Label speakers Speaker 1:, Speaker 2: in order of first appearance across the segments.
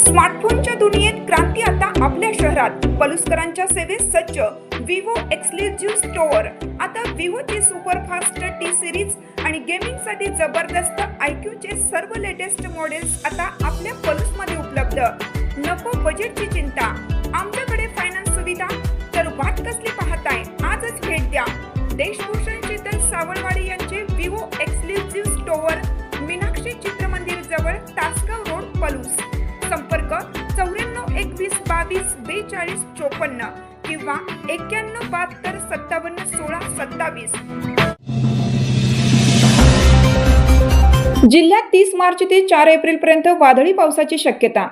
Speaker 1: स्मार्टफोनच्या दुनियेत क्रांती आता आपल्या शहरात. पलुसकरांच्या सेवेत सज्ज विवो एक्सक्लुझिव्ह स्टोअर. आता विवोची सुपरफास्ट टी सिरीज आणि गेमिंगसाठी जबरदस्त आयक्यूचे सर्व लेटेस्ट मॉडेल्स आता आपल्या पलुसमध्ये उपलब्ध. नको बजेटची चिंता, आमच्याकडे फायनान्स सुविधा. तर वाट कसली पाहताय, आजच भेट द्या. देशभूषण शीतल सावळवाडी यांचे Vivo exclusive store, Meenakshi Chitramandir जवळ, तासगाव रोड, पलूस. संपर्क 94 21 22 42 54 किंवा 91 72 57 16 27. जिल्ह्यात 30 मार्च ते 4 एप्रिल पर्यंत वादळी पावसाची शक्यता.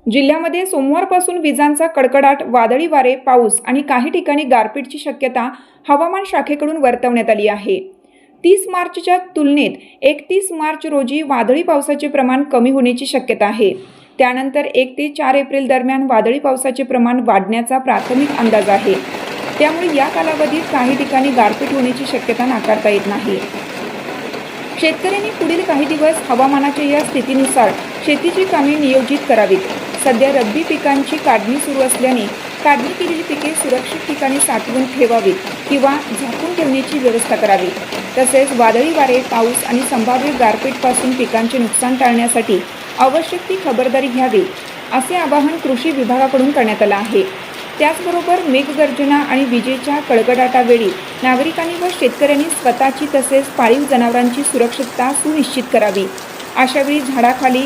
Speaker 1: जिल्ह्यामध्ये सोमवारपासून विजांचा कडकडाट, वादळी वारे, पाऊस आणि काही ठिकाणी गारपीटची शक्यता हवामान शाखेकडून वर्तवण्यात आली आहे. 30 मार्चच्या तुलनेत 31 मार्च रोजी वादळी पावसाचे प्रमाण कमी होण्याची शक्यता आहे. त्यानंतर 1 ते 4 एप्रिल दरम्यान वादळी पावसाचे प्रमाण वाढण्याचा प्राथमिक अंदाज आहे. त्यामुळे या कालावधीत काही ठिकाणी गारपीट होण्याची शक्यता नाकारता येत नाही. शेतकऱ्यांनी पुढील काही दिवस हवामानाच्या या स्थितीनुसार शेतीची कामे नियोजित करावीत. सध्या रब्बी पिकांची काढणी सुरू असल्याने काढणी केलेली पिके सुरक्षित ठिकाणी साठवून ठेवावीत किंवा झाकून ठेवण्याची व्यवस्था करावी. तसेच वादळी वारे, पाऊस आणि संभाव्य गारपीटपासून पिकांचे नुकसान टाळण्यासाठी आवश्यक ती खबरदारी घ्यावी, असे आवाहन कृषी विभागाकडून करण्यात आले आहे. त्याचबरोबर मेघगर्जना आणि विजेच्या कडकडाटावेळी नागरिकांनी व शेतकऱ्यांनी स्वतःची तसेच पाळीव जनावरांची सुरक्षितता सुनिश्चित करावी. अशावेळी झाडाखाली,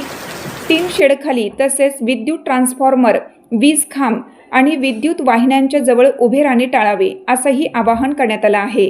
Speaker 1: टीन शेडखाली तसेच विद्युत ट्रान्सफॉर्मर, वीज खांब आणि विद्युत वाहिन्यांच्या जवळ उभे राहणे टाळावे, असंही आवाहन करण्यात आलं आहे.